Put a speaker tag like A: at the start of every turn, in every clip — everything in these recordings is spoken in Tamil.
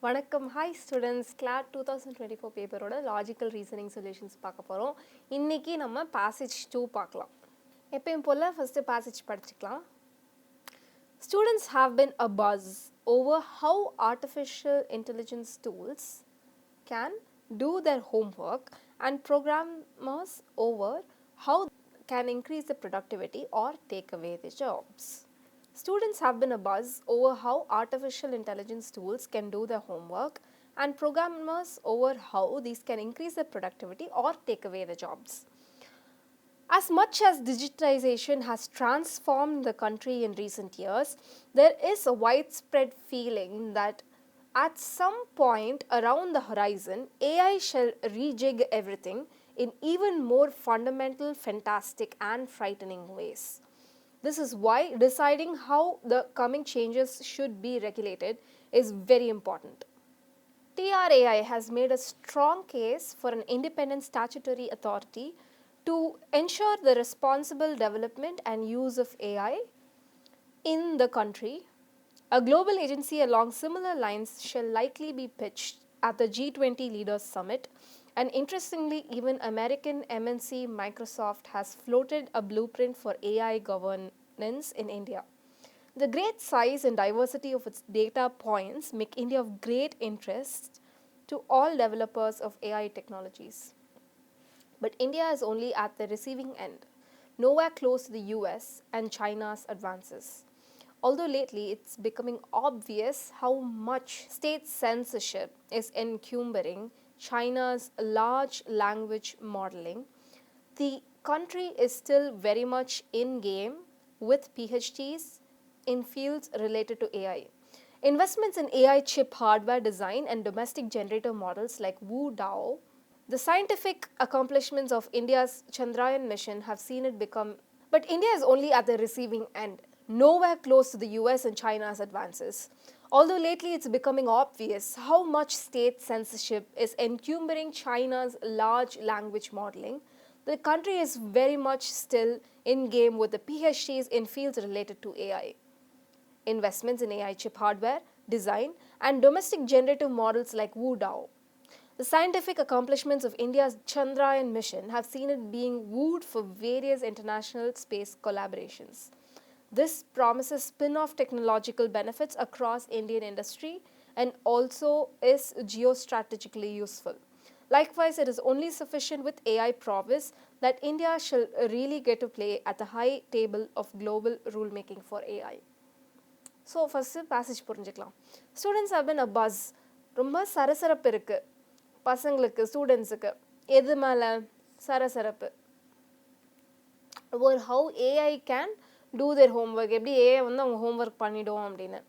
A: வணக்கம். Hi students. CLAT 2024 பேப்பரோட லாஜிக்கல் ரீசனிங் சொல்யூஷன்ஸ் பார்க்க போகிறோம். இன்றைக்கி நம்ம பேசேஜ் 2 பார்க்கலாம். எப்பயும் போல் ஃபஸ்ட்டு பேசேஜ் படிச்சுக்கலாம். Students have been abuzz over how artificial intelligence tools can do their homework and programmers over how can increase the productivity or take away the jobs. Students have been abuzz over how artificial intelligence tools can do their homework and programmers over how these can increase their productivity or take away the jobs. As much as digitization has transformed the country in recent years, there is a widespread feeling that at some point around the horizon, AI shall rejig everything in even more fundamental, fantastic, and frightening ways. This is why deciding how the coming changes should be regulated is very important. TRAI has made a strong case for an independent statutory authority to ensure the responsible development and use of AI in the country. A global agency along similar lines shall likely be pitched at the G20 Leaders Summit, and interestingly, even American MNC Microsoft has floated a blueprint for AI governance in India. The great size and diversity of its data points make India of great interest to all developers of AI technologies. But India is only at the receiving end, nowhere close to the US and China's advances. Although lately it's becoming obvious how much state censorship is encumbering China's large language modeling, the country is still very much in game with PhDs in fields related to AI. Investments in AI chip hardware design and domestic generator models like WuDao. The scientific accomplishments of India's Chandrayaan mission have seen it become, but India is only at the receiving end, nowhere close to the US and China's advances. Although lately it's becoming obvious how much state censorship is encumbering China's large language modeling, the country is very much still in game with the PhDs in fields related to AI. Investments in AI chip hardware, design, and domestic generative models like WuDao. The scientific accomplishments of India's Chandrayaan mission have seen it being wooed for various international space collaborations. This promises spin-off technological benefits across Indian industry and also is geostrategically useful. Likewise, it is only sufficient with AI prowess that India shall really get to play at the high table of global rulemaking for AI. So, first passage புரிஞ்சுக்கலாம். Students have been abuzz. ரொம்ப சரசரப்பு இருக்குது பசங்களுக்கு, ஸ்டூடெண்ட்ஸுக்கு. எது மேலே சரசரப்பு? ஒரு how AI can do their homework, எப்படி ஏஐ வந்து அவங்க ஹோம்ஒர்க் பண்ணிவிடும் அப்படின்னு.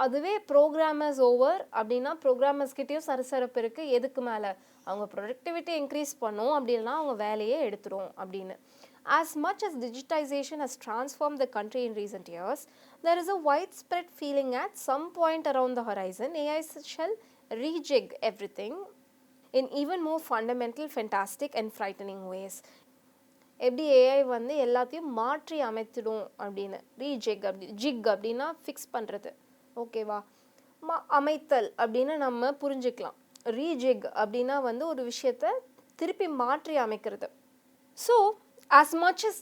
A: அதுவே ப்ரோக்ராமர்ஸ் ஓவர் அப்படின்னா ப்ரோக்ராமர்ஸ்கிட்டையும் சரசரப்பு இருக்குது. எதுக்கு மேலே? அவங்க ப்ரொடக்டிவிட்டி இன்க்ரீஸ் பண்ணும், அப்படின்னா அவங்க வேலையே எடுத்துடும் அப்படின்னு. As much as digitization has transformed the country in recent years, there is a widespread feeling at some point around the horizon, AI shall rejig everything in even more fundamental, fantastic and frightening ways. எப்படி ஏஐ வந்து எல்லாத்தையும் மாற்றி அமைத்திடும் அப்படின்னு. ரீஜிக் ஜிக் அப்படின்னா ஃபிக்ஸ் பண்ணுறது, ஓகேவா? அமைத்தல் அப்படின்னு நம்ம புரிஞ்சுக்கலாம். ரீஜிக் அப்படின்னா வந்து ஒரு விஷயத்தை திருப்பி மாற்றி அமைக்கிறது. So as much as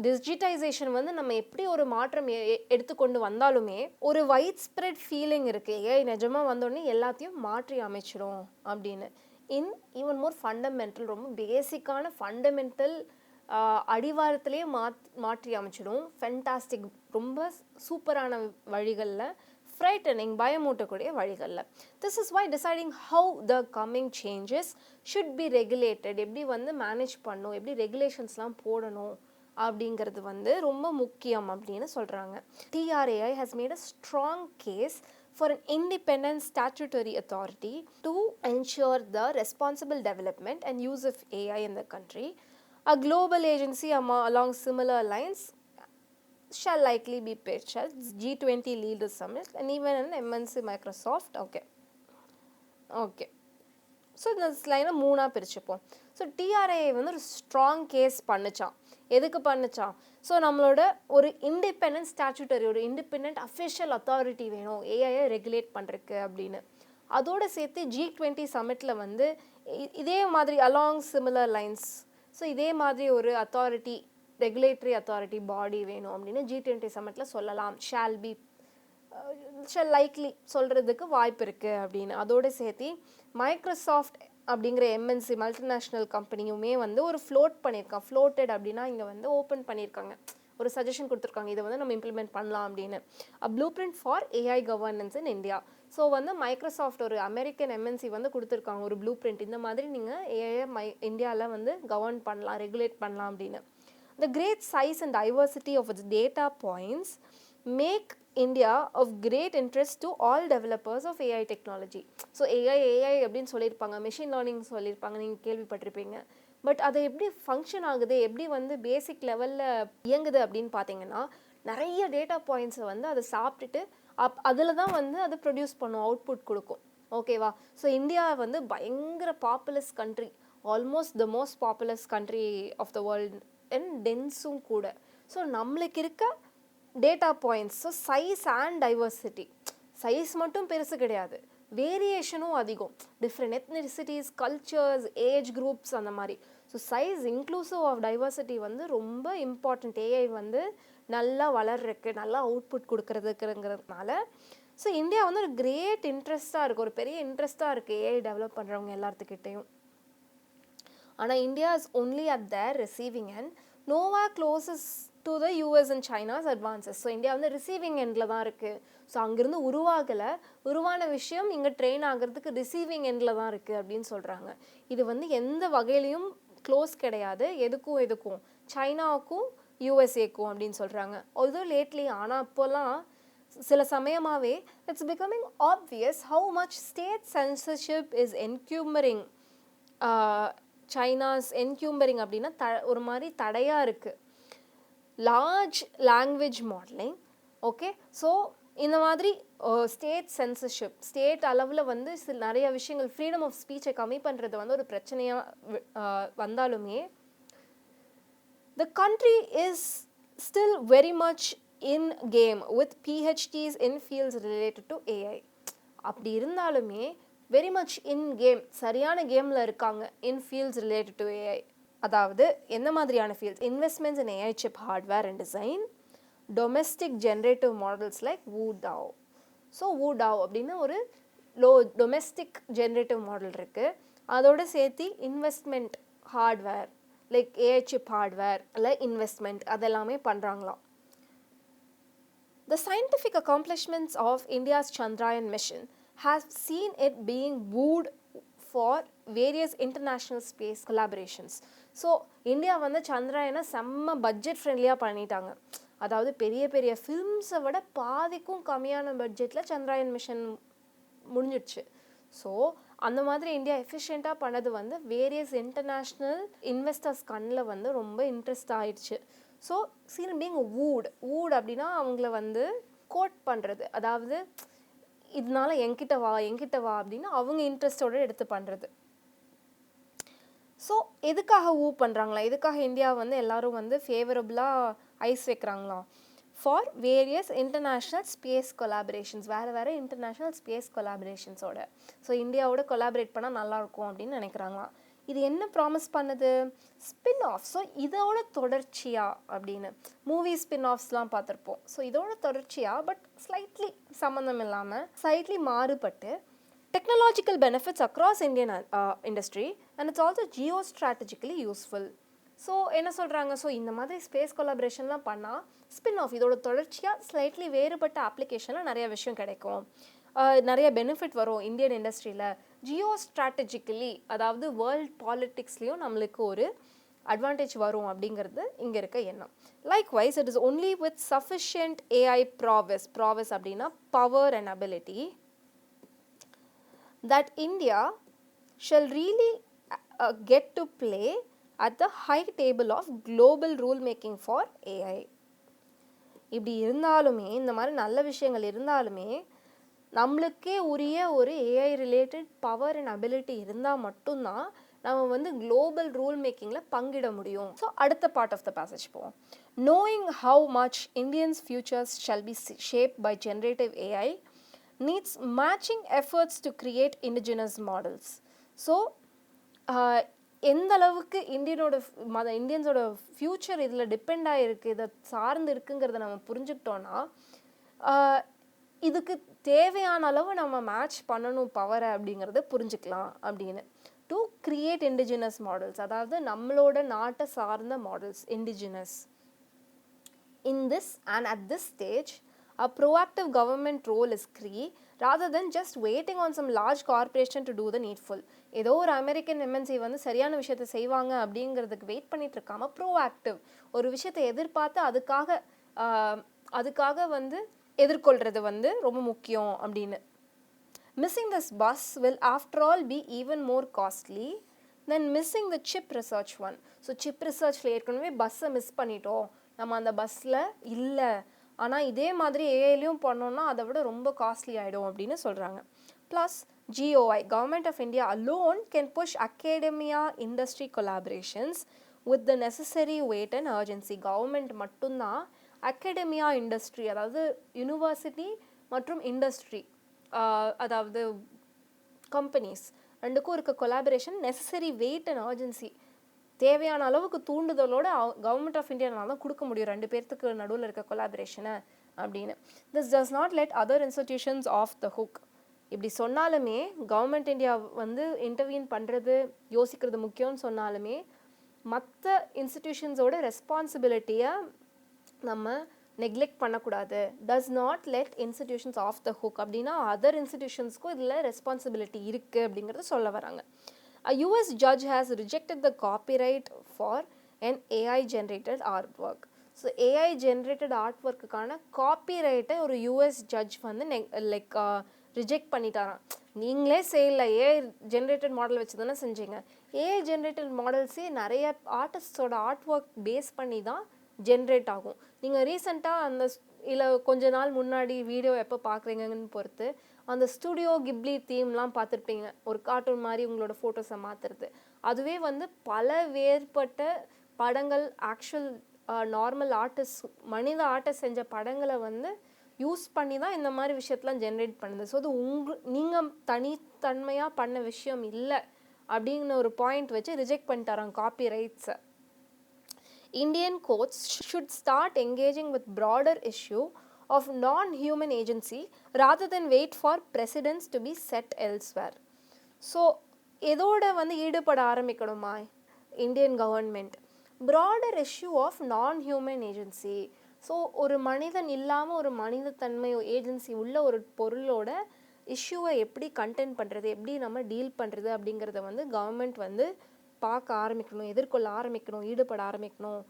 A: digitization வந்து நம்ம எப்படி ஒரு மாற்றம் எடுத்துக்கொண்டு வந்தாலுமே ஒரு வைட் ஸ்ப்ரெட் ஃபீலிங் இருக்குது, ஏஐ நிஜமாக வந்தோடனே எல்லாத்தையும் மாற்றி அமைச்சிடும் அப்படின்னு. இன் ஈவன் மோர் ஃபண்டமெண்டல், ரொம்ப பேசிக்கான ஃபண்டமெண்டல் அடிவாரத்திலே மாற்றி அமைச்சிடும். ஃபென்டாஸ்டிக், ரொம்ப சூப்பரான வழிகளில், ஃப்ரைட்டனிங், பயமூட்டக்கூடிய வழிகளில். This is why deciding how the coming changes should be regulated, எப்படி வந்து மேனேஜ் பண்ணும், எப்படி ரெகுலேஷன்ஸ்லாம் போடணும் அப்படிங்கிறது வந்து ரொம்ப முக்கியம் அப்படின்னு சொல்கிறாங்க. TRAI has made a strong case for an independent statutory authority to ensure the responsible development and use of AI in the country. A global agency along similar lines shall likely be pitched at G20 Leaders Summit and even an MNC Microsoft. Okay. So இந்த ஸ்லைனை மூணாக பிரிச்சுப்போம். ஸோ டிஆர்ஐ வந்து ஒரு ஸ்ட்ராங் கேஸ் பண்ணுச்சான். எதுக்கு பண்ணுச்சான்? ஸோ நம்மளோட ஒரு இண்டிபெண்டன்ட் ஸ்டாச்சுட்டரி, ஒரு இண்டிபெண்டன்ட் அஃபிஷியல் அத்தாரிட்டி வேணும் ஏஐயை ரெகுலேட் பண்ணுறதுக்கு அப்படின்னு. அதோடு சேர்த்து G20 சமிட்டில் வந்து இதே மாதிரி அலாங் சிமிலர் லைன்ஸ், ஸோ இதே மாதிரி ஒரு அத்தாரிட்டி, ரெகுலேட்டரி அத்தாரிட்டி பாடி வேணும் அப்படின்னு G20 சமிட்டில் சொல்லலாம், ஷல் லைக்லி சொல்கிறதுக்கு வாய்ப்பு இருக்குது அப்படின்னு. அதோடு சேர்த்து மைக்ரோசாஃப்ட் அப்படிங்கிற எம்என்சி மல்டிநேஷ்னல் கம்பெனியுமே வந்து ஒரு ஃப்ளோட்டட் அப்படின்னா இங்கே வந்து ஓப்பன் பண்ணியிருக்காங்க, ஒரு சஜஷன் கொடுத்துருக்காங்க, இதை வந்து நம்ம இம்ப்ளிமெண்ட் பண்ணலாம் அப்படின்னு. Blue print for AI governance in India. So வந்து மைக்ரோசாஃப்ட் ஒரு அமெரிக்கன் எம்என்சி வந்து கொடுத்துருக்காங்க ஒரு ப்ளூ பிரிண்ட், இந்த மாதிரி நீங்கள் ஏஐ இந்தியாவில் வந்து கவர்ன் பண்ணலாம், ரெகுலேட் பண்ணலாம் அப்படின்னு. The great size and diversity of its data points make India of great interest to all developers of AI technology. So AI அப்படின்னு சொல்லியிருப்பாங்க, மெஷின் லேர்னிங் சொல்லியிருப்பாங்க, நீங்கள் கேள்விப்பட்டிருப்பீங்க. பட் அதை எப்படி ஃபங்க்ஷன் ஆகுது, எப்படி வந்து பேசிக் லெவலில் இயங்குது அப்படின்னு பார்த்தீங்கன்னா, நிறைய டேட்டா பாயிண்ட்ஸை வந்து அதை சாப்பிட்டுட்டு அதில் தான் வந்து அது ப்ரொடியூஸ் பண்ணும், அவுட்புட் கொடுக்கும். ஓகேவா? ஸோ இந்தியா வந்து பயங்கர populous country, almost the most populous country of the world and டென்ஸும் கூட. ஸோ நம்மளுக்கு இருக்க data points, so size and diversity, size மட்டும் பெருசு கிடையாது, வேரியேஷனும் அதிகம், different ethnicities, cultures, age groups அந்த மாதிரி. So size inclusive of diversity வந்து ரொம்ப இம்பார்ட்டண்ட், ஏஐ வந்து நல்லா வளர்றதுக்கு, நல்லா அவுட்புட் கொடுக்குறதுக்குங்கிறதுனால. ஸோ இந்தியா வந்து ஒரு கிரேட் இன்ட்ரெஸ்ட்டாக இருக்குது, ஒரு பெரிய இன்ட்ரெஸ்ட்டாக இருக்குது ஏஐ டெவலப் பண்ணுறவங்க எல்லாத்துக்கிட்டையும். ஆனால் India is only at there receiving and nova closes to the US and China's advances. So India வந்து ரிசீவிங் எண்டில் தான் இருக்குது. ஸோ அங்கேருந்து உருவான விஷயம் இங்கே ட்ரெயின் ஆகிறதுக்கு ரிசீவிங் எண்டில் தான் இருக்குது அப்படின்னு சொல்கிறாங்க. இது வந்து எந்த வகையிலையும் க்ளோஸ் கிடையாது, எதுக்கும் சைனாவுக்கும் யூஎஸ்ஏக்கும் அப்படின்னு சொல்கிறாங்க. although lately, ஆனால் இப்போல்லாம் சில சமயமாகவே it's becoming obvious how much state censorship is encumbering China's. Encumbering அப்படின்னா ஒரு மாதிரி தடையாக இருக்குது. Large language modelling, okay. So இந்த மாதிரி ஸ்டேட் சென்சர்ஷிப், ஸ்டேட் அளவில் வந்து நிறைய விஷயங்கள், ஃப்ரீடம் ஆஃப் ஸ்பீச்சை கம்மி பண்ணுறது வந்து ஒரு பிரச்சனையாக வந்தாலுமே, the country is still very much in game with PhDs in fields related to AI. அப்படி இருந்தாலுமே வெரி மச் இன் கேம், சரியான கேமில் இருக்காங்க in fields related to AI. அதாவது எந்த மாதிரியான fields? Investments in AI chip hardware and design, domestic generative models like Wudao. So Wudao அப்படின்னு ஒரு டொமெஸ்டிக் ஜென்ரேட்டிவ் மாடல் இருக்குது. அதோடு சேர்த்து investment hardware like AI chip hardware இல்லை இன்வெஸ்ட்மெண்ட் அதெல்லாமே பண்ணுறாங்களாம். The scientific accomplishments of India's Chandrayaan mission has seen it being wooed for various international space collaborations. So India வந்து சந்திராயனை செம்ம பட்ஜெட் ஃப்ரெண்ட்லியாக பண்ணிட்டாங்க. அதாவது பெரிய பெரிய ஃபில்ம்ஸை விட பாதிக்கும் கம்மியான பட்ஜெட்டில் சந்திராயன் மிஷன் முடிஞ்சிடுச்சு. ஸோ அந்த மாதிரி இந்தியா எஃபிஷியண்ட்டாக பண்ணது வந்து வேரியஸ் இன்டர்நேஷ்னல் இன்வெஸ்டர்ஸ் கண்ணில் வந்து ரொம்ப இன்ட்ரெஸ்ட் ஆயிடுச்சு. ஸோ சீன் பீங் வூட் அப்படின்னா அவங்கள வந்து கோட் பண்ணுறது, அதாவது இதனால என்கிட்ட வா அப்படின்னு அவங்க இன்ட்ரெஸ்டோடு எடுத்து பண்ணுறது. ஸோ எதுக்காக பண்ணுறாங்களா, எதுக்காக இந்தியா வந்து எல்லோரும் வந்து ஃபேவரபுளாக ஐஸ் வைக்கிறாங்களா? For various international space collaborations, வேறு இன்டர்நேஷ்னல் ஸ்பேஸ் கொலாபரேஷன்ஸோட. ஸோ இந்தியாவோட கொலாபரேட் பண்ணால் நல்லாயிருக்கும் அப்படின்னு நினைக்கிறாங்களாம். இது என்ன ப்ராமிஸ் பண்ணுது? Spin off. ஸோ இதோட தொடர்ச்சியாக அப்படின்னு மூவி ஸ்பின் ஆஃப்ஸ்லாம் பார்த்துருப்போம். ஸோ இதோட தொடர்ச்சியாக பட் ஸ்லைட்லி சம்மந்தம் இல்லாமல் ஸ்லைட்லி மாறுபட்டு technological benefits across Indian industry and it's also Jio strategically useful. So என்ன சொல்கிறாங்க? ஸோ இந்த மாதிரி ஸ்பேஸ் கொலாபரேஷன்லாம் பண்ணால் ஸ்பின் ஆஃப் இதோட தொடர்ச்சியாக ஸ்லைட்லி வேறுபட்ட அப்ளிகேஷனில் நிறைய விஷயம் கிடைக்கும், நிறைய பெனிஃபிட் வரும் இந்தியன் இண்டஸ்ட்ரியில். ஜியோ ஸ்ட்ராட்டஜிக்கலி, அதாவது வேர்ல்ட் பாலிட்டிக்ஸ்லேயும் நம்மளுக்கு ஒரு அட்வான்டேஜ் வரும் அப்படிங்கிறது இங்கே இருக்க எண்ணம். Likewise it is only with sufficient AI prowess அப்படின்னா power and ability that India shall really get to play at the high table of global rule making for AI. இப்படி இருந்தாலுமே, இந்த மாதிரி நல்ல விஷயங்கள் இருந்தாலுமே, நம்மளுக்கே உரிய ஒரு AI related power and ability இருந்தால் மட்டும்தான் நம்ம வந்து குளோபல் ரூல் மேக்கிங்கில் பங்கிட முடியும். ஸோ அடுத்த பார்ட் ஆஃப் த பேசேஜ் போவோம். Knowing how much Indians futures shall be shape by generative AI, needs matching efforts to create indigenous models. So எந்த அளவுக்கு இந்தியன்ஸோட ஃப்யூச்சர் இதில் டிபெண்ட் ஆகிருக்கு, இதை சார்ந்து இருக்குங்கிறத நம்ம புரிஞ்சுக்கிட்டோன்னா இதுக்கு தேவையான அளவு நம்ம மேட்ச் பண்ணணும் பவரை அப்படிங்கிறத புரிஞ்சுக்கலாம் அப்படின்னு. டு கிரியேட் இண்டிஜினஸ் மாடல்ஸ், அதாவது நம்மளோட நாட்டை சார்ந்த models indigenous. In this and at this stage, a proactive government role is key rather than just waiting on some large corporation to do the needful. ஏதோ ஒரு அமெரிக்கன் எம்என்சி வந்து சரியான விஷயத்தை செய்வாங்க அப்படிங்கிறதுக்கு வெயிட் பண்ணிட்டு இருக்காம ப்ரோஆக்டிவ் ஒரு விஷயத்தை எதிர்பார்த்து அதுக்காக வந்து எதிர்கொள்கிறது வந்து ரொம்ப முக்கியம் அப்படின்னு. Missing this bus will after all be even more costly than missing the chip research one. So chip ரிசர்ச்சில் ஏற்கனவே பஸ்ஸை மிஸ் பண்ணிட்டோம், நம்ம அந்த பஸ்ஸில் இல்லை, ஆனால் இதே மாதிரி ஏஐலையும் பண்ணோன்னா அதை விட ரொம்ப காஸ்ட்லி ஆகிடும் அப்படின்னு சொல்கிறாங்க. Plus GOI, Government of India alone can push academia industry collaborations with the necessary weight and urgency. Government மட்டும்தான் அகாடமியா இண்டஸ்ட்ரி, அதாவது யூனிவர்சிட்டி மற்றும் இண்டஸ்ட்ரி, அதாவது கம்பெனிஸ் ரெண்டுக்கும் இருக்க collaboration necessary weight and urgency, தேவையான அளவுக்கு தூண்டுதலோட கவர்மெண்ட் ஆஃப் இந்தியானால தான் கொடுக்க முடியும் ரெண்டு பேர்த்துக்கு நடுவில் இருக்க கொலாபரேஷனை அப்படின்னு. This does not let other institutions off the hook. இப்படி சொன்னாலுமே கவர்மெண்ட் இந்தியா வந்து இன்டர்வியூன் பண்ணுறது யோசிக்கிறது முக்கியம்னு சொன்னாலுமே மற்ற இன்ஸ்டிடியூஷன்ஸோட ரெஸ்பான்சிபிலிட்டியை நம்ம நெக்லெக்ட் பண்ணக்கூடாது. Does not let institutions off the hook அப்படின்னா அதர் இன்ஸ்டிடியூஷன்ஸ்க்கும் இதில் ரெஸ்பான்சிபிலிட்டி இருக்குது அப்படிங்கிறத சொல்ல வராங்க. A US judge has rejected the copyright for an AI generated artwork. So AI generated artworkக்கான காப்பிரைட்டை ஒரு US ஜட்ஜ் வந்து ரிஜெக்ட் பண்ணிட்டாராம். நீங்களே செய்யலை, ஏஐ ஜென்ரேட்டட் மாடல் வச்சு தானே செஞ்சீங்க. ஏஐ ஜென்ரேட்டட் மாடல்ஸே நிறைய ஆர்டிஸ்டோட ஆர்ட் ஒர்க் பேஸ் பண்ணி தான் ஜென்ரேட் ஆகும். நீங்கள் ரீசெண்டாக அந்த இல்லை கொஞ்ச நாள் முன்னாடி வீடியோ எப்போ பார்க்குறீங்கன்னு பொறுத்து அந்த ஸ்டுடியோ கிப்லி தீம்லாம் பார்த்துருப்பீங்க, ஒரு கார்ட்டூன் மாதிரி உங்களோட ஃபோட்டோஸை மாற்றுறது. அதுவே வந்து பல வேறுபட்ட படங்கள் ஆக்சுவல் நார்மல் ஆர்டிஸ்ட் மனித ஆர்டிஸ்ட் செஞ்ச படங்களை வந்து யூஸ் பண்ணி தான் இந்த மாதிரி விஷயத்தெலாம் ஜென்ரேட் பண்ணுது. ஸோ அது நீங்கள் தனித்தன்மையாக பண்ண விஷயம் இல்லை அப்படிங்கிற ஒரு பாயிண்ட் வச்சு ரிஜெக்ட் பண்ணிட்டாராங்க காப்பி ரைட்ஸை. Indian courts should start engaging with broader issue of non-human agency rather than wait for precedents to be set elsewhere. So எதோட வந்து ஈடுபட ஆரம்பிக்கணுமா Indian government? broader issue of non-human agency. So ஒரு மனிதன் இல்லாமல் ஒரு மனிதத்தன்மை ஏஜென்சி உள்ள ஒரு பொருளோட இஷ்யூவை எப்படி கண்டென்ட் பண்ணுறது, எப்படி நம்ம டீல் பண்ணுறது அப்படிங்கிறத வந்து கவர்மெண்ட் வந்து பார்க்க ஆரம்பிக்கணும், எதிர்கொள்ள ஆரம்பிக்கணும், ஈடுபட ஆரம்பிக்கணும்.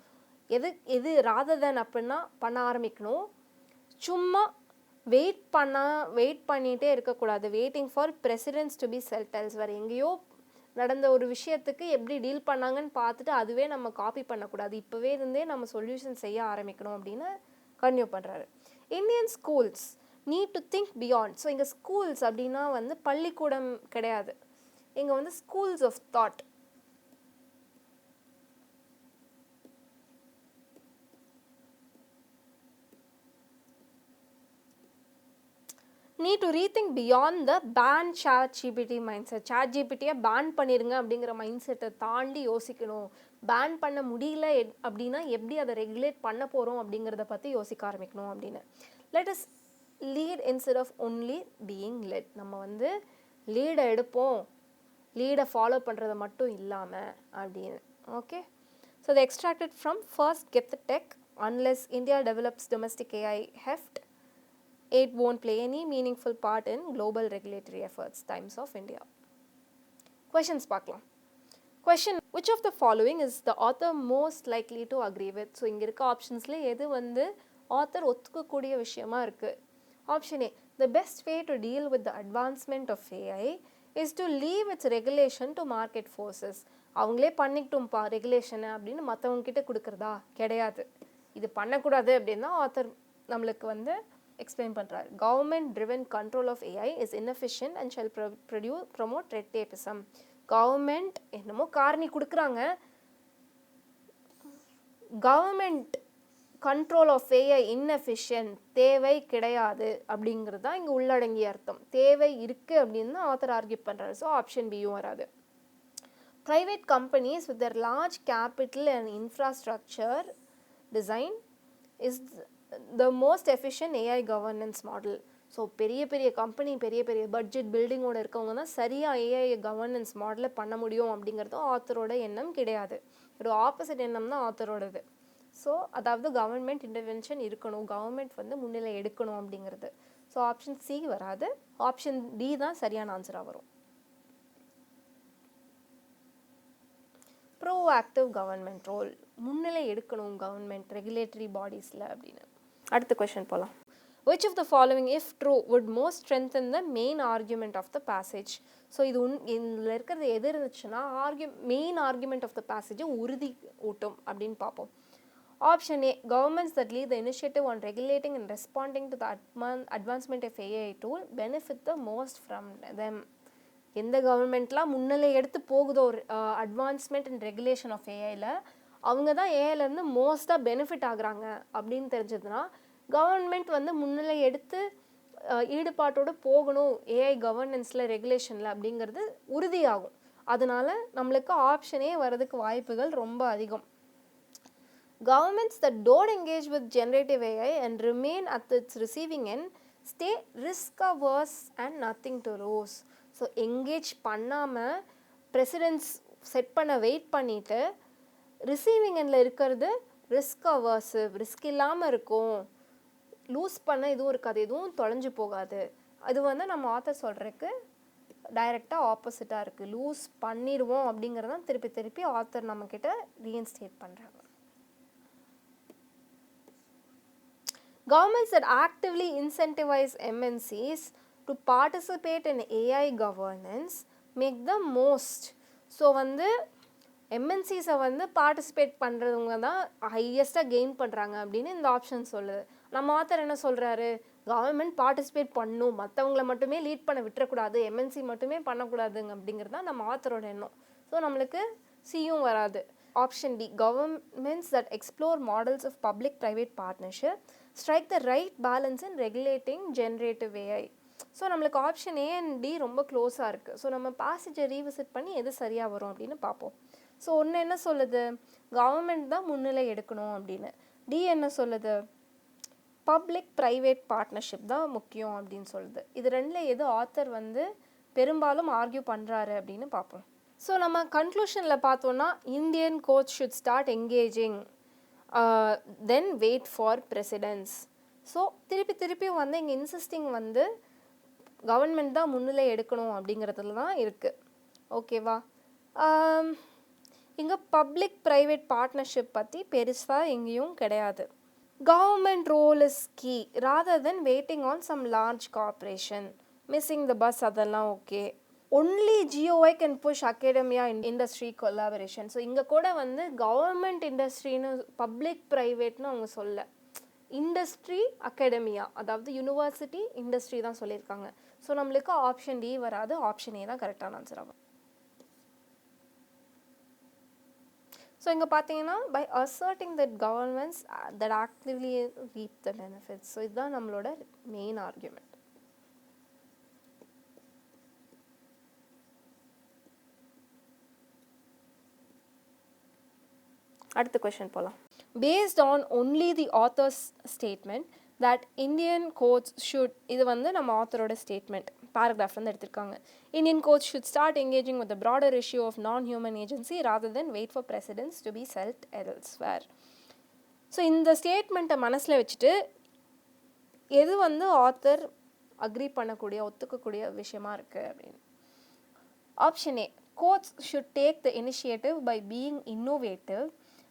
A: எது ராதர் தேன் அப்படின்னா பண்ண ஆரம்பிக்கணும். சும்மா வெயிட் பண்ணிகிட்டே இருக்கக்கூடாது. Waiting for precedents to be set elsewhere. எங்கேயோ நடந்த ஒரு விஷயத்துக்கு எப்படி டீல் பண்ணாங்கன்னு பார்த்துட்டு அதுவே நம்ம காப்பி பண்ணக்கூடாது, இப்போவே இருந்தே நம்ம சொல்யூஷன் செய்ய ஆரம்பிக்கணும் அப்படின்னு கன்டினியூ பண்ணுறாரு. Indian schools need to think beyond. So இங்கே ஸ்கூல்ஸ் அப்படின்னா வந்து பள்ளிக்கூடம் கிடையாது, இங்கே வந்து schools of thought. need to rethink beyond the ban ChatGPT mindset. ChatGPT-யை பேன் பண்ணிருங்க அப்படிங்கிற மைண்ட் செட்டை தாண்டி யோசிக்கணும். பேன் பண்ண முடியல அப்படின்னா எப்படி அதை ரெகுலேட் பண்ண போகிறோம் அப்படிங்கிறத பற்றி யோசிக்க ஆரம்பிக்கணும் அப்படின்னு. Let us lead instead of only being led. நம்ம வந்து லீடை எடுப்போம், லீடை ஃபாலோ பண்ணுறது மட்டும் இல்லாமல் அப்படின்னு. Okay, so they extracted from first get the tech unless India develops domestic AI heft, it won't play any meaningful part in global regulatory efforts. Times of India. Questions பார்க்கலாம். Question: which of the following is the author most likely to agree with? So இங்கே இருக்க ஆப்ஷன்ஸில் எது வந்து ஆத்தர் ஒத்துக்கக்கூடிய விஷயமா இருக்குது? Option A, the best way to deal with the advancement of AI is to leave its regulation to market forces. அவங்களே பண்ணிக்கிட்டோம்ப்பா ரெகுலேஷனை அப்படின்னு மற்றவங்ககிட்ட கொடுக்குறதா கிடையாது. இது பண்ணக்கூடாது அப்படின்னா ஆத்தர் நம்மளுக்கு வந்து எக்ஸ்பிளைன் பண்ணுறாரு. Government driven control of AI is inefficient and shall promote red tapism. Government என்னமோ காரணி கொடுக்குறாங்க, government control of AI inefficient, தேவை கிடையாது அப்படிங்கிறது தான் இங்கே உள்ளடங்கிய அர்த்தம். தேவை இருக்குது அப்படின்னு தான் ஆத்தர் ஆர்கியூ பண்ணுறாரு. ஸோ ஆப்ஷன் பியும் வராது. Private companies with their large capital and infrastructure design is the most efficient AI governance model. So பெரிய பெரிய கம்பெனி, பெரிய பெரிய பட்ஜெட் பில்டிங்கோட இருக்கவங்க தான் சரியாக ஏஐ கவர்னன்ஸ் மாடலை பண்ண முடியும் அப்படிங்கிறதும் ஆத்தரோட எண்ணம் கிடையாது. ஒரு ஆப்போசிட் எண்ணம் தான் ஆத்தரோடது. ஸோ அதாவது கவர்மெண்ட் இன்டர்வென்ஷன் இருக்கணும், கவர்மெண்ட் வந்து முன்னிலை எடுக்கணும் அப்படிங்கிறது. ஸோ ஆப்ஷன் சி வராது, ஆப்ஷன் டி தான் சரியான ஆன்சராக வரும். ப்ரோஆக்டிவ் கவர்மெண்ட் ரோல், முன்னிலை எடுக்கணும் கவர்மெண்ட் ரெகுலேட்டரி பாடிஸில் அப்படின்னு. அடுத்த கொஷின் போகலாம். Which of the following, if true, would most strengthen the main argument of the passage? ஸோ இது இதில் இருக்கிறது எது இருந்துச்சுன்னா மெயின் ஆர்குமெண்ட் ஆஃப் த பேசேஜை உறுதி ஊட்டும் அப்படின்னு பார்ப்போம். Option A, governments that lead the initiative on regulating and responding to the advancement of AI tool benefit the most from them. எந்த கவர்மெண்ட்லாம் முன்னிலை எடுத்து போகுதோ ஒரு அட்வான்ஸ்மெண்ட் அண்ட் ரெகுலேஷன் ஆஃப் ஏஐயில், அவங்க தான் ஏஐலேருந்து மோஸ்ட்டாக பெனிஃபிட் ஆகுறாங்க அப்படின்னு தெரிஞ்சதுன்னா கவர்மெண்ட் வந்து முன்னிலை எடுத்து ஈடுபாட்டோடு போகணும் ஏஐ கவர்னன்ஸில் ரெகுலேஷனில் அப்படிங்கிறது உறுதியாகும். அதனால நம்மளுக்கு ஆப்ஷனே வரதுக்கு வாய்ப்புகள் ரொம்ப அதிகம். Governments that don't engage with generative AI and remain at its receiving end stay risk averse and nothing to lose. So engage பண்ணாமல் ப்ரெசிடென்ட்ஸ் செட் பண்ண வெயிட் பண்ணிவிட்டு ரிசீவிங் எண்டில் இருக்கிறது ரிஸ்க் அவர்ஸிவ், ரிஸ்க் இல்லாமல் இருக்கும், லூஸ் பண்ண எதுவும் இருக்காது, எதுவும் தொலைஞ்சு போகாது. அது வந்து நம்ம ஆத்தர் சொல்கிறதுக்கு டைரெக்டாக ஆப்போசிட்டாக இருக்குது. லூஸ் பண்ணிடுவோம் அப்படிங்கிறதான் திருப்பி திருப்பி ஆத்தர் நம்மக்கிட்ட ரீஇன்ஸ்டேட் பண்ணுறாங்க. Governments that actively incentivize MNCs to participate in AI governance make the most. So வந்து எம்என்சிஸை வந்து பார்ட்டிசிபேட் பண்ணுறவங்க தான் ஹையஸ்ட்டாக கெயின் பண்ணுறாங்க அப்படின்னு இந்த ஆப்ஷன் சொல்லுது. நம்ம ஆத்தர் என்ன சொல்கிறாரு, கவர்மெண்ட் பார்ட்டிசிபேட் பண்ணும், மற்றவங்கள மட்டுமே லீட் பண்ண விட்டுறக்கூடாது, எம்என்சி மட்டுமே பண்ணக்கூடாதுங்க அப்படிங்கிறது தான் நம்ம ஆத்தரோட எண்ணம். ஸோ நம்மளுக்கு சியும் வராது. Option D, governments that explore models of public private partnership strike the right balance in regulating generative AI. So நம்மளுக்கு ஆப்ஷன் ஏ அண்ட் டி ரொம்ப க்ளோஸாக இருக்குது. ஸோ நம்ம பேசேஜை ரீவிசிட் பண்ணி எது சரியாக வரும் அப்படின்னு பார்ப்போம். ஸோ ஒன்று என்ன சொல்லுது, கவர்மெண்ட் தான் முன்னிலை எடுக்கணும் அப்படின்னு. டி என்ன சொல்லுது, பப்ளிக் ப்ரைவேட் பார்ட்னர்ஷிப் தான் முக்கியம் அப்படின்னு சொல்லுது. இது ரெண்டில் எது ஆத்தர் வந்து பெரும்பாலும் ஆர்கியூ பண்ணுறாரு அப்படின்னு பார்ப்போம். ஸோ நம்ம கன்க்ளூஷனில் பார்த்தோன்னா Indian courts should start engaging than wait for precedents. So திருப்பி திருப்பி வந்து இங்கே இன்சிஸ்டிங் வந்து கவர்மெண்ட் தான் முன்னிலை எடுக்கணும் அப்படிங்கிறதுல தான் இருக்குது. ஓகேவா, இங்கே பப்ளிக் ப்ரைவேட் பார்ட்னர்ஷிப் பற்றி பெருசாக எங்கேயும் கிடையாது. Government role is key rather than waiting on some large corporation, missing the bus, அதெல்லாம் okay. Only GOI can push academia industry collaboration. So இங்கே கூட வந்து கவர்மெண்ட் இண்டஸ்ட்ரின்னு பப்ளிக் ப்ரைவேட்னு அவங்க சொல்ல, இண்டஸ்ட்ரி அகாடமியா அதாவது யூனிவர்சிட்டி இண்டஸ்ட்ரி தான் சொல்லியிருக்காங்க. ஸோ நம்மளுக்கு ஆப்ஷன் டி வராது, ஆப்ஷன் ஏ தான் கரெக்டான ஆன்சர் ஆகும். ஸோ இங்கே பார்த்தீங்கன்னா by asserting that governments that actively reap the benefits. So இதுதான் நம்மளோட மெயின் ஆர்குமெண்ட். அடுத்த கொஸ்டின் போகலாம். Based on only the author's statement that Indian courts should, இது வந்து நம்ம ஆத்தரோட ஸ்டேட்மெண்ட் பேராகிராஃப்லேருந்து எடுத்திருக்காங்க. Indian courts should start engaging with the broader issue of non human agency rather than wait for precedents to be set elsewhere. So இந்த ஸ்டேட்மெண்ட்டை மனசில் வச்சுட்டு எது வந்து ஆத்தர் அக்ரி பண்ணக்கூடிய ஒத்துக்கக்கூடிய விஷயமா இருக்குது அப்படின்னு. Option A, courts should take the initiative by being innovative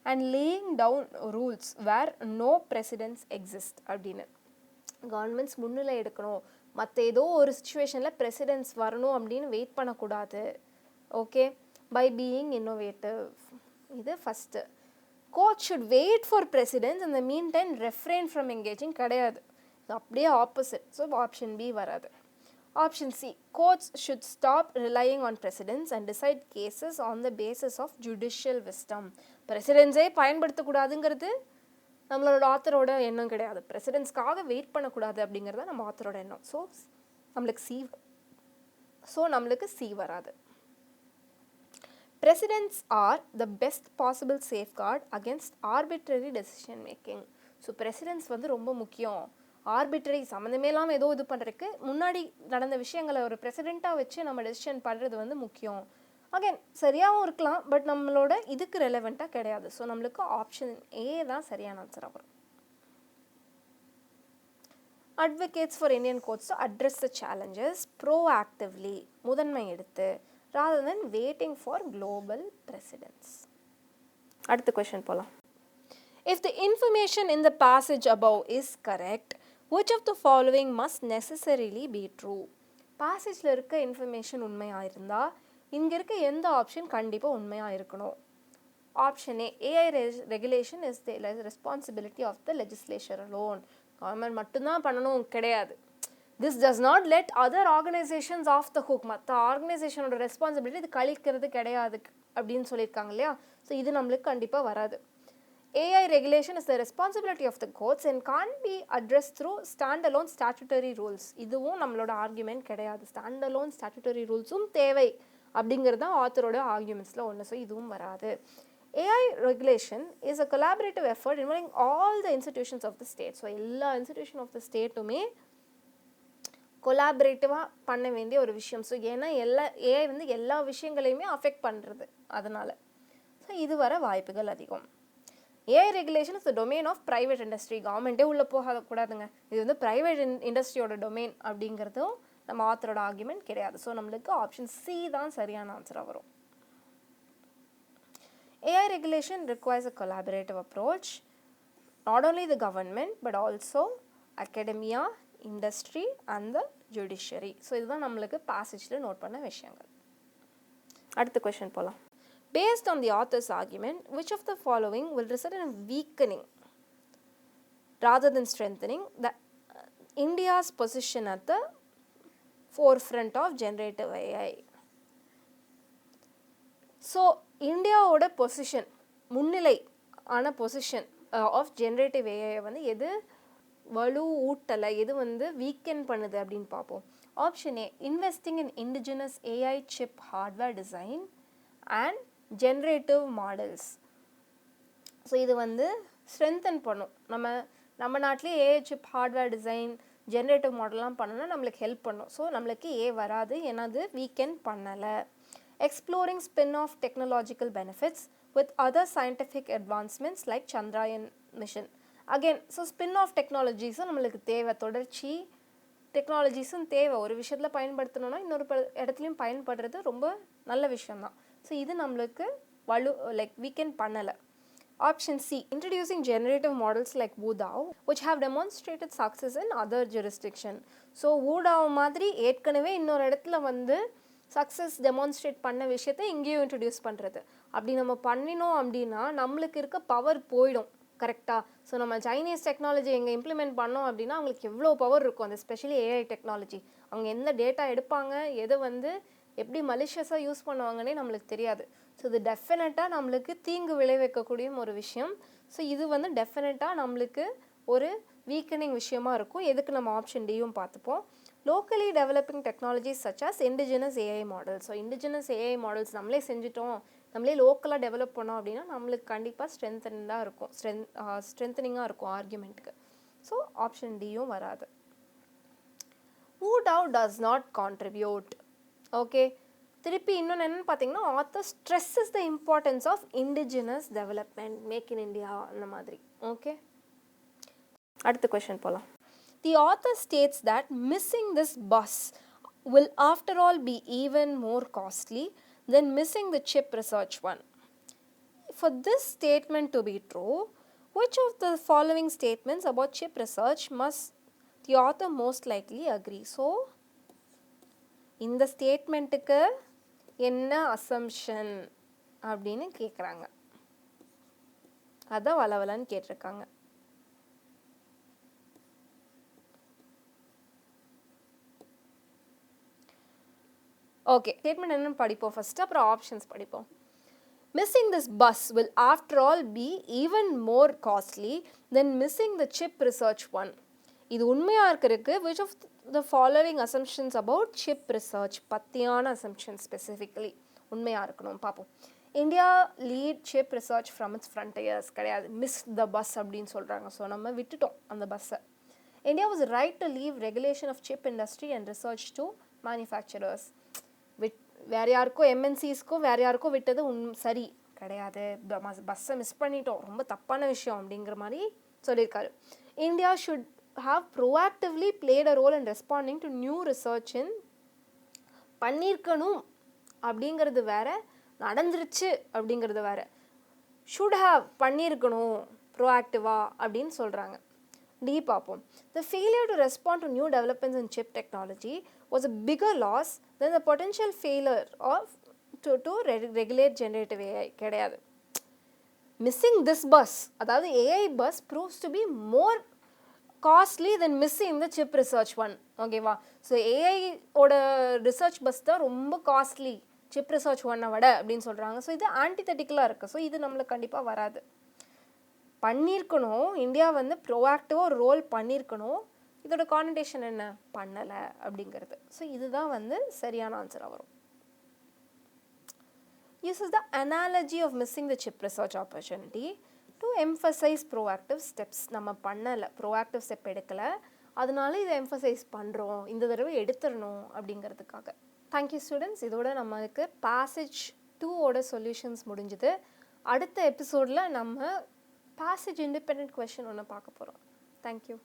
A: and laying down rules where no precedents exist அப்படின்னு. கவர்மெண்ட்ஸ் முன்னிலை எடுக்கணும், மற்ற ஏதோ ஒரு சுச்சுவேஷனில் ப்ரெசிடென்ட்ஸ் வரணும் அப்படின்னு வெயிட் பண்ணக்கூடாது. ஓகே, பை பீயிங் இன்னோவேட்டிவ், இது first. Court should wait for precedents இந்த meantime refrain from engaging கிடையாது, அப்படியே ஆப்போசிட். ஸோ ஆப்ஷன் பி வராது. Option C, courts should stop relying on precedents and decide cases on the basis of judicial wisdom. பிரசிடென்ட்ஸே பயன்படுத்தக்கூடாதுங்கிறது நம்மளோட ஆத்தரோட எண்ணம் கிடையாது. பிரசிடென்ட்ஸ்க்காக வெயிட் பண்ணக்கூடாது அப்படிங்கிறது நம்ம ஆத்தரோட எண்ணம். நம்மளுக்கு சி வராது. Presidents are the best possible safeguard against arbitrary decision making. So presidents வந்து ரொம்ப முக்கியம். ஆர்பிட்ரரி சம்மந்தமே இல்லாமல் ஏதோ இது பண்ணுறதுக்கு முன்னாடி நடந்த விஷயங்களை ஒரு பிரசிடெண்ட்டாக வச்சு நம்ம டெசிஷன் பண்ணுறது வந்து முக்கியம். அகைன் சரியாகவும் இருக்கலாம், பட் நம்மளோட இதுக்கு ரெலவெண்ட்டாக கிடையாது. ஸோ நம்மளுக்கு ஆப்ஷன் ஏ தான் சரியான ஆன்சராக வரும். Advocates for Indian courts to address the challenges proactively, முதன்மை எடுத்து, rather than waiting for global precedents. அடுத்த question போலாம். If the information in the passage above is correct, which of the following must necessarily be true? passageல இருக்க information உண்மையாக இருந்தால் இங்கே இருக்க எந்த ஆப்ஷன் கண்டிப்பாக உண்மையாக இருக்கணும்? Option A, AI regulation is the responsibility of the legislature alone. Government மட்டும்தான் பண்ணணும் கிடையாது. This does not let other organizations off the hook. மற்ற ஆர்கனைசேஷனோட ரெஸ்பான்சிபிலிட்டி இது கழிக்கிறது கிடையாது அப்படின்னு சொல்லியிருக்காங்க இல்லையா? ஸோ இது நம்மளுக்கு கண்டிப்பாக வராது. AI regulation is the responsibility of the courts and can't be addressed through standalone statutory rules. இதுவும் நம்மளோட ஆர்குமெண்ட் கிடையாது. ஸ்டாண்டலோன் ஸ்டாட்டுட்டரி ரூல்ஸும் தேவை அப்படிங்கிறது தான் ஆத்தரோட ஆர்குமெண்ட்ஸில் ஒன்று. ஸோ இதுவும் வராது. AI regulation is a collaborative effort involving all the institutions of the state. So எல்லா இன்ஸ்டிடியூஷன் ஆஃப் த ஸ்டேட்டுமே கொலாபரேட்டிவாக பண்ண வேண்டிய ஒரு விஷயம். ஸோ ஏன்னா AI வந்து எல்லா விஷயங்களையுமே அஃபெக்ட் பண்ணுறது, அதனால் ஸோ இது வர வாய்ப்புகள் அதிகம். AI regulation is the domain of private industry. கவர்மெண்ட்டே உள்ளே போகக்கூடாதுங்க, இது வந்து ப்ரைவேட் இண்டஸ்ட்ரியோட டொமைன் அப்படிங்கிறதும் நம்ம ஆத்தரோட ஆர்குமெண்ட் கிடையாது. ஸோ நம்மளுக்கு ஆப்ஷன் சி தான் சரியான ஆன்சராக வரும். AI regulation requires a collaborative approach, not only the government but also academia, industry and the judiciary. So இதுதான் நம்மளுக்கு பேசேஜில் நோட் பண்ண விஷயங்கள். அடுத்த கொஷின் போகலாம். Based on the author's argument, which of the following will result in a weakening rather than strengthening India's position at the forefront of generative AI? So இந்தியாவோட பொசிஷன், முன்னிலை ஆன பொசிஷன் ஆஃப் ஜென்ரேட்டிவ் ஏஐ வந்து எது வலு ஊட்டலை, எது வந்து வீக்கெண்ட் பண்ணுது அப்படின்னு பார்ப்போம். Option A, investing in indigenous AI chip hardware design and generative models. So இது வந்து ஸ்ட்ரென்தன் பண்ணும். நம்ம நாட்டிலே AI chip hardware design generative மாடல்லாம் பண்ணணும்னா நம்மளுக்கு ஹெல்ப் பண்ணும். ஸோ நம்மளுக்கு ஏ வராது, ஏன்னா அது வீக்கெண்ட் பண்ணலை. Exploring spin-off technological benefits with other scientific advancements like Chandrayaan mission. Again, so spin-off technologies நம்மளுக்கு தேவை, தொடர்ச்சி டெக்னாலஜிஸும் தேவை. ஒரு விஷயத்தில் பயன்படுத்தணும்னா இன்னொரு இடத்துலையும் பயன்படுறது ரொம்ப நல்ல விஷயம்தான். ஸோ இது நம்மளுக்கு வீக்கெண்ட் பண்ணலை. Option C, introducing generative models like Woodau which have demonstrated success in other jurisdiction. So Woodau மாதிரி ஏற்கனவே இன்னொரு இடத்துல வந்து சக்ஸஸ் டெமான்ஸ்ட்ரேட் பண்ண விஷயத்தை இங்கேயும் இன்ட்ரடியூஸ் பண்ணுறது. அப்படி நம்ம பண்ணினோம் அப்படின்னா நம்மளுக்கு இருக்க பவர் போயிடும். கரெக்டாக? ஸோ நம்ம சைனீஸ் டெக்னாலஜி எங்கே இம்ப்ளிமெண்ட் பண்ணோம் அப்படின்னா அவங்களுக்கு எவ்வளோ பவர் இருக்கும், அந்த ஸ்பெஷலி ஏஐ டெக்னாலஜி. அவங்க எந்த டேட்டா எடுப்பாங்க, எதை வந்து எப்படி மலிஷியஸாக யூஸ் பண்ணுவாங்கன்னே நம்மளுக்கு தெரியாது. ஸோ இது டெஃபினட்டாக நம்மளுக்கு தீங்கு விளைவிக்கக்கூடிய ஒரு விஷயம். ஸோ இது வந்து டெஃபினட்டாக நம்மளுக்கு ஒரு வீக்கனிங் விஷயமா இருக்கும். எதுக்கு நம்ம ஆப்ஷன் டியும் பார்த்துப்போம். Locally developing technologies such as indigenous AI models. So indigenous AI models நம்மளே செஞ்சிட்டோம், நம்மளே லோக்கலாக டெவலப் பண்ணோம் அப்படின்னா நம்மளுக்கு கண்டிப்பாக ஸ்ட்ரென்தனாக இருக்கும், ஸ்ட்ரென்தனிங்காக இருக்கும் ஆர்குமெண்ட்டுக்கு. ஸோ ஆப்ஷன் டியும் வராது. Woodau does not contribute. Okay, திருப்பி இன்னொன்று என்னென்னு பார்த்தீங்கன்னா, author stresses the importance of indigenous development, make in India அந்த மாதிரி. ஓகே, அடுத்த கொஷின் போகலாம். The author states that missing this bus will after all be even more costly than missing the chip research one. For this statement to be true, which of the following statements about chip research must the author most likely agree? So, இந்த ஸ்டேட்மெண்ட்டுக்கு என்ன அசம்ஷன் அப்படின்னு கேட்குறாங்க. அதான் வளவலன்னு கேட்டிருக்காங்க. ஓகே, ஸ்டேட்மெண்ட் என்னன்னு படிப்போம் ஃபஸ்ட்டு, அப்புறம் ஆப்ஷன்ஸ் படிப்போம். Missing this bus will after all be even more costly than missing the chip research one. இது உண்மையாக இருக்கிறதுக்கு which of the following assumptions about chip research பற்றியான assumptions specifically உண்மையாக இருக்கணும் பார்ப்போம். India lead chip research from its frontiers கிடையாது, மிஸ் த பஸ் அப்படின்னு சொல்கிறாங்க. ஸோ நம்ம விட்டுட்டோம் அந்த பஸ்ஸை. India was right to leave regulation of chip industry and research to manufacturers. வேறு யாருக்கோ எம்என்சிஸ்க்கோ வேறு யாருக்கோ விட்டது சரி கிடையாது, பஸ்ஸை மிஸ் பண்ணிட்டோம், ரொம்ப தப்பான விஷயம் அப்படிங்கிற மாதிரி சொல்லியிருக்காரு. India should have proactively played a role in responding to new research in பண்ணியிருக்கணும் அப்படிங்கிறது வேற, நடந்துருச்சு அப்படிங்கிறது வேற. should have பண்ணியிருக்கணும் ப்ரோஆக்டிவா அப்படின்னு சொல்கிறாங்க. டி பார்ப்போம். The failure to respond to new developments in chip technology was a bigger loss than the potential failure of to regulate generative AI கிடையாது. Missing this bus, அதாவது AI bus proves to be more costly than missing the chip research one. ஓகேவா? ஸோ ஏஐ ஓட ரிசர்ச் பஸ் தான் ரொம்ப காஸ்ட்லி சிப் ரிசர்ச் ஒன்னை விட அப்படின்னு சொல்கிறாங்க. ஸோ இது ஆன்டிதெட்டிக்கலாக இருக்குது. ஸோ இது நம்மளுக்கு கண்டிப்பாக வராது. பண்ணியிருக்கணும், இந்தியா வந்து ப்ரோஆக்டிவாக ஒரு ரோல் பண்ணியிருக்கணும். இதோட கான்டேஷன் என்ன? பண்ணலை அப்படிங்கிறது. ஸோ இதுதான் வந்து சரியான ஆன்சராக வரும். uses the analogy of missing the chip research opportunity to emphasize proactive steps. நம்ம பண்ணலை, ப்ரோஆக்டிவ் ஸ்டெப் எடுக்கலை, அதனால இதை எம்ஃபசைஸ் பண்ணுறோம், இந்த தடவை எடுத்துடணும் அப்படிங்கிறதுக்காக. Thank you students. இதோட நம்மளுக்கு பேசேஜ் 2ஓட சொல்யூஷன்ஸ் முடிஞ்சுது. அடுத்த எபிசோடில் நம்ம பேசேஜ் இண்டிபெண்ட் கொஷின் ஒன்று பார்க்க போகிறோம். தேங்க்யூ.